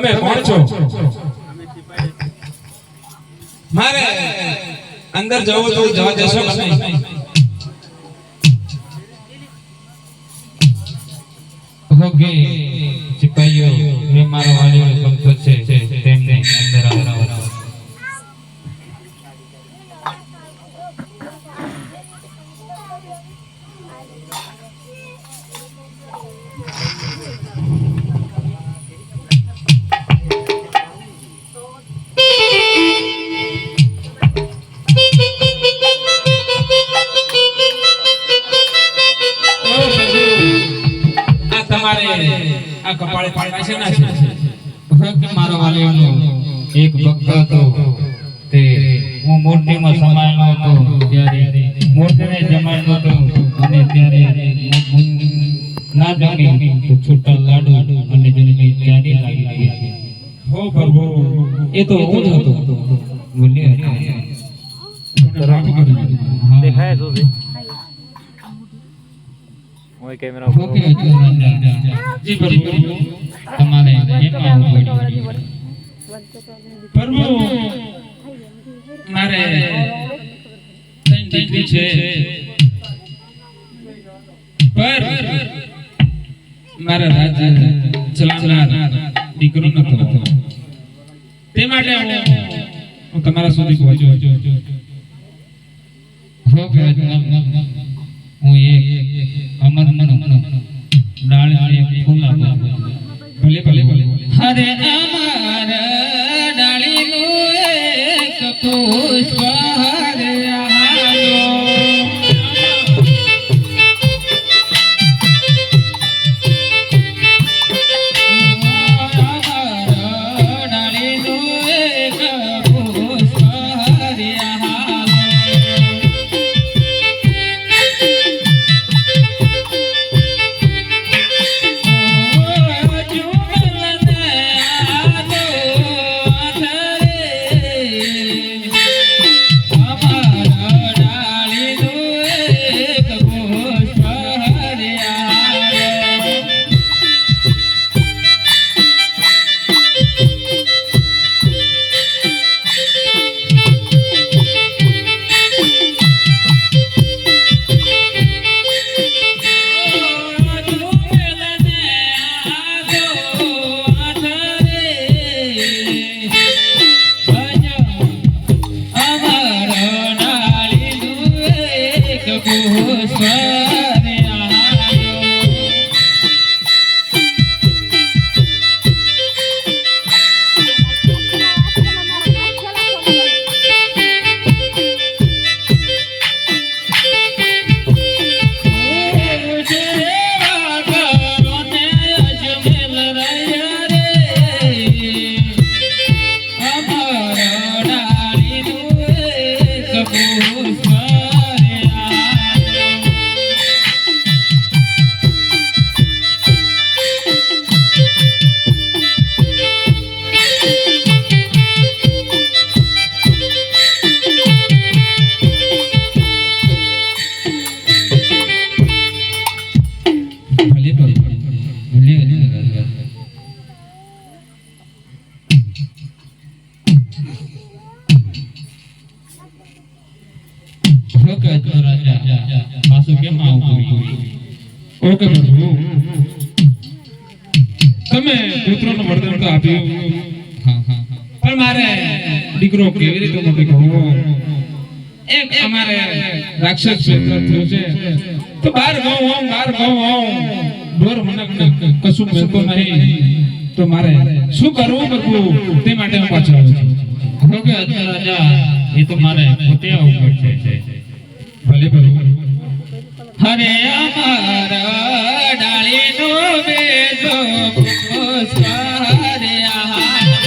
તમે કોણ છો? મારે અંદર જવું તો જવા દેશો કે નહીં? ઓકે સિપાહીઓ, મેં મારા વાલીઓ ભક્તો છે તેમને અંદર આવવા. આ કપાળે પાડવા છે ના છે મારા વાલીઓનો એક ભક્ત હતો. તે હું મૂર્તિમાં સમાયેલો હતો ત્યારે મૂર્તિને જમાયેલો હતો અને ત્યારે ના જમી તો છૂટા લાડુ અને જેને ચારી લાગી ગઈ. હો પ્રભુ, એ તો હું જ હતો. બોલ્યા દેખાય શું છે? ઓય કેમેરા ઓકે જી પ્રભુ, તમારે એમાં આવવું પડ્યું. પ્રભુ મારે ત્રણ દીકરી છે, પર મારા રાજ્ય ચલાવનાર દીકરો નતો. તે માટે હું તમારા સુધી પહોંચ્યો. ઓકે હું અમર મનો ડાળી ફૂલ આપો. ભલે ભલે ભલે. હરે અમર ડાળીનું એક પુષ્પ હરે આલો. ઓકે પ્રભુ, તમે પુત્રનું વરદાન તો આપ્યું, પણ મારે દીકરો કેવી રીતે મોટો કરવો? એક અમારે રાક્ષસ ક્ષેત્ર થયો છે, તો બાર ગાઉં ઢોર મને કશું મળતો નહીં, તો મારે શું કરવું પ્રભુ? તે માટે હું પાછો આવ્યો છું. ઓકે રાજા, એ તો મારે પોતે આવવું પડશે. ભલે પ્રભુ. હરે અમર ડાળીનું બેજો પુષ્પ હરે આલો.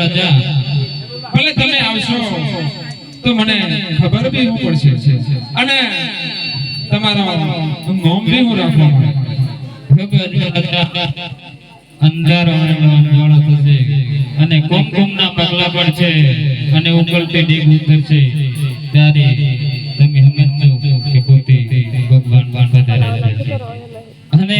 રાજા ભલે તમે આવશો તો મને ખબર બી હું પડશે અને તમારો નોમ બી હું રાખવા ખબર રાજા અંધારો અંજવાળો થશે અને કુમકુમના પગલા પડશે અને ઉકળતી ડીગ ઉતરશે ત્યારે તમે સમજજો કે પોતે ભગવાન પધાર્યા છે અને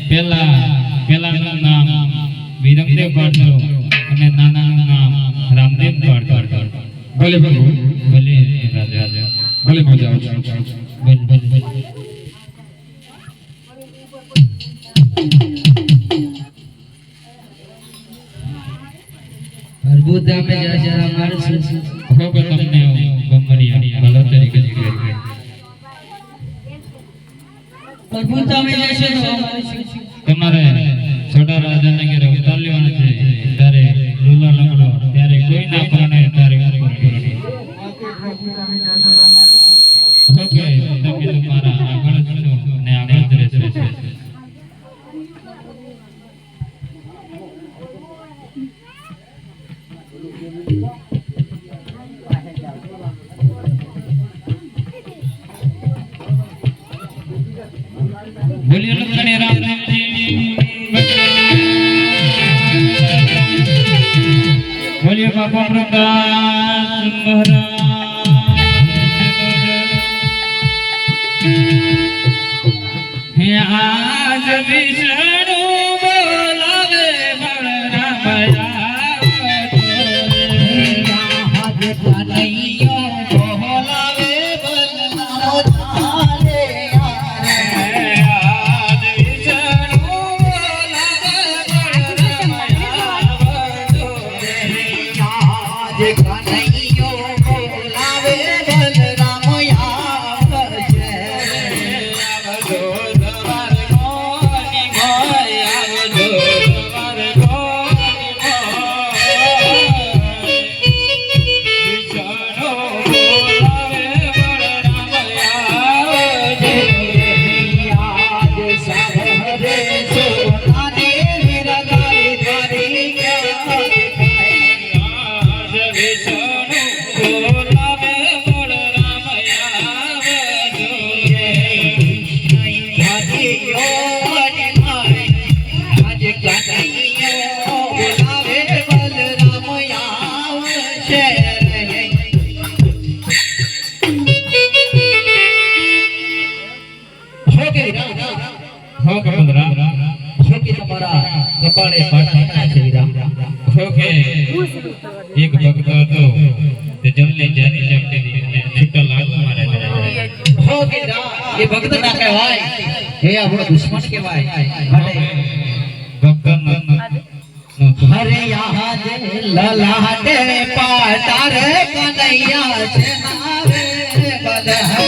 પેલાનું નામ વિરમદેવ પાડજો અને નાનાનું નામ રામદેવ પાડજો. ભલે ભલે ભલે રાજા ભલે મજા આવશે. ભલે प्रभु તમે જરા મારું હવે તમને ગમડિયા ભલા તરીકે જીવે પ્રભુ તમે જશે તો તમારે છોટા રાજાને ઘરે ઉતાર લેવાના છે ત્યારે લુલા લંગડો ત્યારે કોઈ ના પરણે ત્યારે ઓકે તમે તમારા આગળ જ છો અને આગળ જ રહેશો. बोलिए लखने राम राम जी बोलिए बाबा प्रकाश महाराज आज विष्णु बोलावे बलरामया आज कन्हैया बोलावे एक भक्त હતો તે જલ્દી જાની શકતી અને છૂટા લાગુ મારે હો કે એ ભક્ત ના કહેવાય હે આપણો દુશ્મન કહેવાય ભક્ત હરે યહાં જે લલાટે પાટાર કનૈયા છે નારે બધાય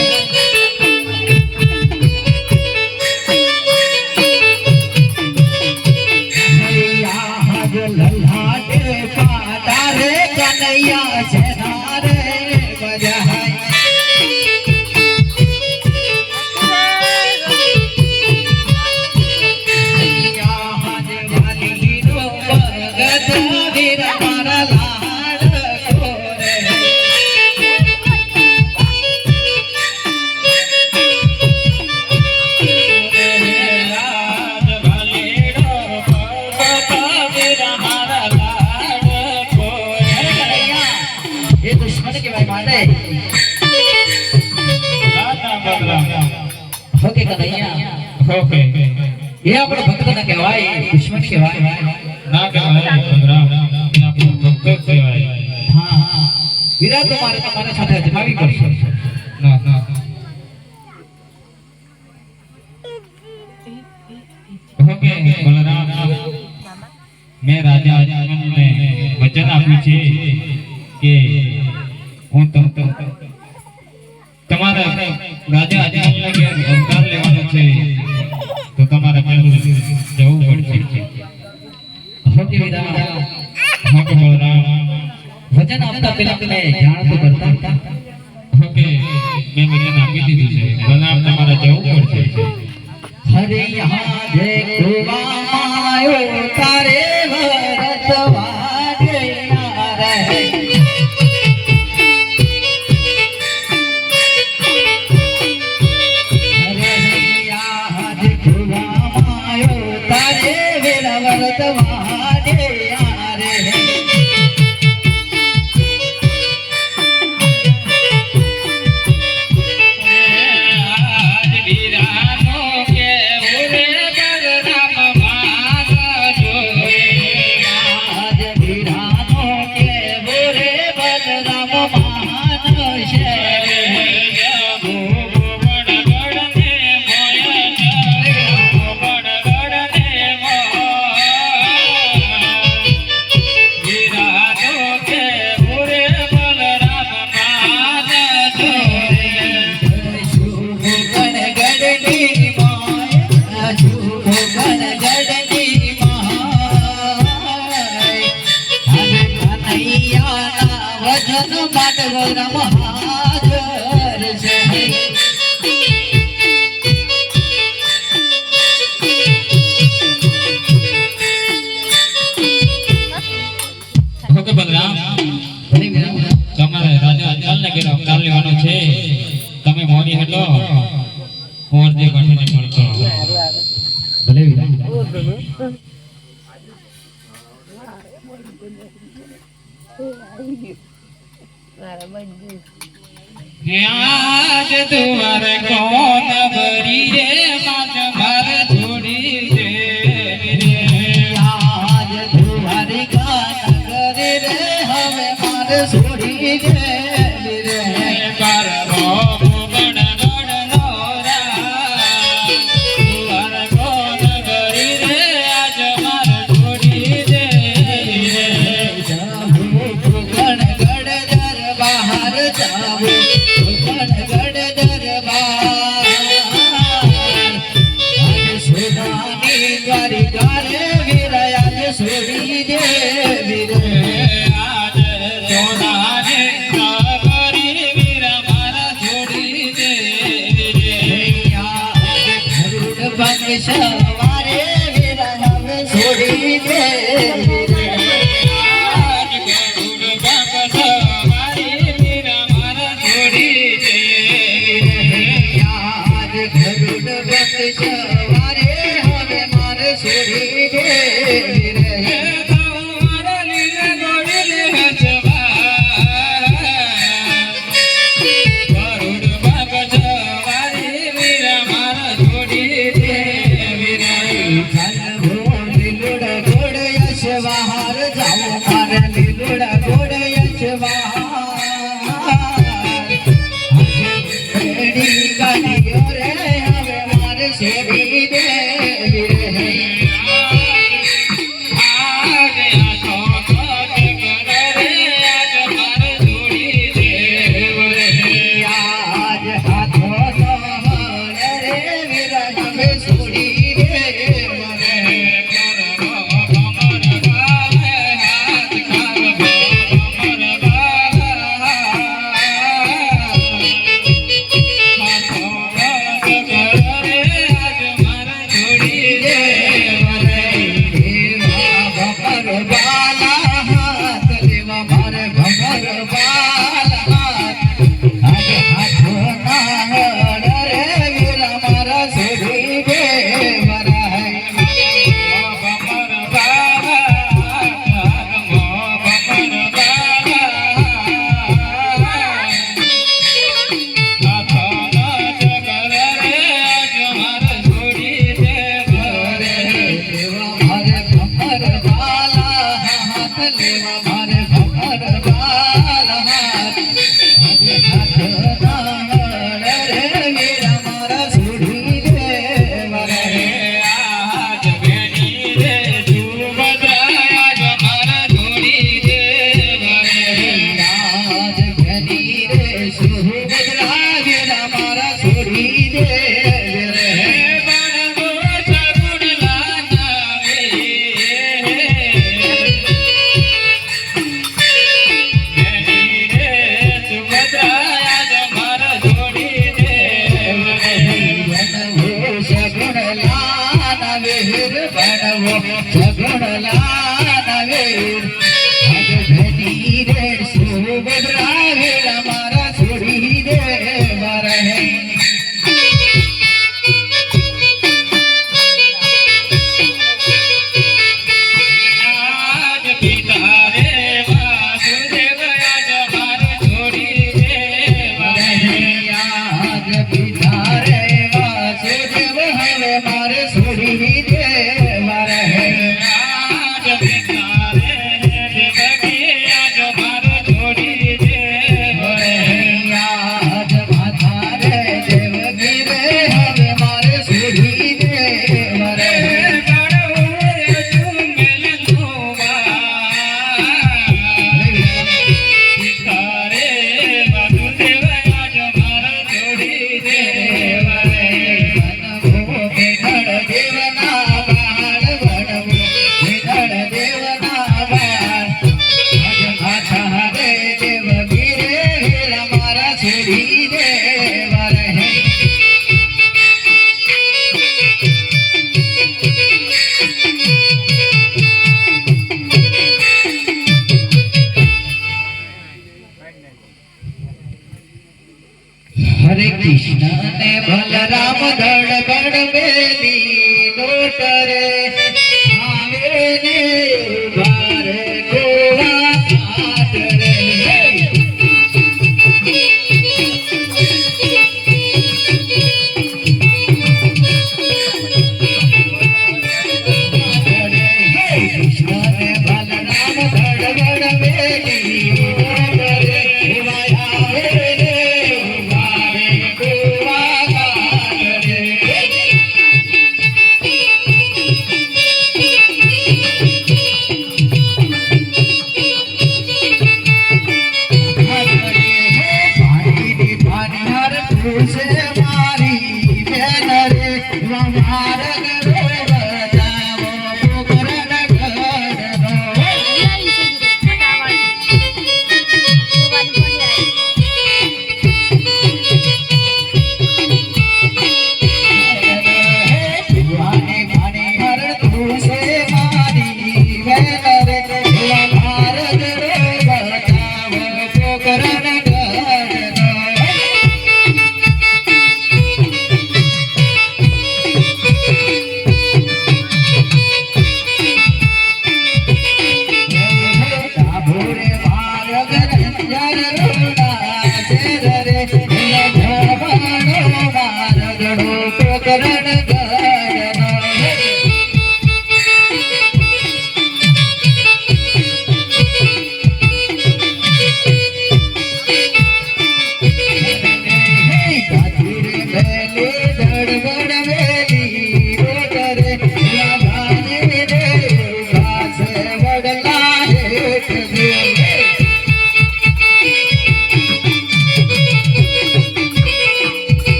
कन्हैया से नारे बजाय ओके कन्हैया ઓકે ये આપણે ભક્ત ના કહેવાય દુશ્મન કહેવાય ના કહેવાય સંગ્રામ એ આપણો ભક્ત કહેવાય. હા હા વીરા તમારા સાથે અજમાવી પડશે. ના ના ઓકે બલરામ મેં રાજા અજમલને વચન આપ્યું છે કે હું તમારા રાજા અજમલને કે અવતાર લેવાનો છે તો તમારે પહેલું જવું પડશે. ઓકે વીરા ઓકે બલરામ વચન આપતા પહેલા તમે જાણ તો કરતા ઓકે મેં વચન આપી દીધું છે. બલરામ તમારે જવું પડશે. हरे यहाँ देखो मायो तारे भरत वाटे લો और जे घटने મળતો ભલે વિરા आज दुआर कौन भरी रे माच भर छोड़ी दे આજ ધુવારી કા નગર રે હવે મારે છોડી દે રે कर गण गण नोरा दुआर कौन भरी रे आज मार छोड़ी दे ગણ ગડ દરબાર જાવું ગણ ગડ દરબાર આજ સુદાની દ્વારિકા રે વીરા આજ છોડી દે વીરે आज सोनाने करी वीरा मारा छोड़ी दे ગરુડ પગ સવારે વીરા હવે છોડી દે વીરે आज गरुड़ बाप सवारी वीरा मारा छोड़ी दे આજ ગરુડ પગ સવારે હવે મારે છોડી દે વીરે मारा लीला गोविल हसवा गरुड़ बाप सवारी वीरा मारा छोड़ी दे वीरा લીલુડા ગોળ યશવાહાર જાઓ મારે લીલુડા ગોળ યશવાહાર ગાડીઓ રે હવે મારે છોડી દે વીરે આજ હાથો સહન રે વીરા હવે છોડી દે મને હરે કૃષ્ણ ને બલરામ ધડબડ બેલી લોટ રે આવે ને ઉભા રે ગોવા ઘાટ રે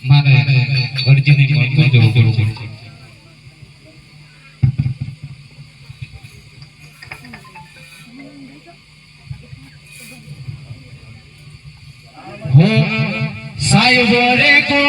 મારે અરજીને મળતું જવું છે. સાહેબ રે કો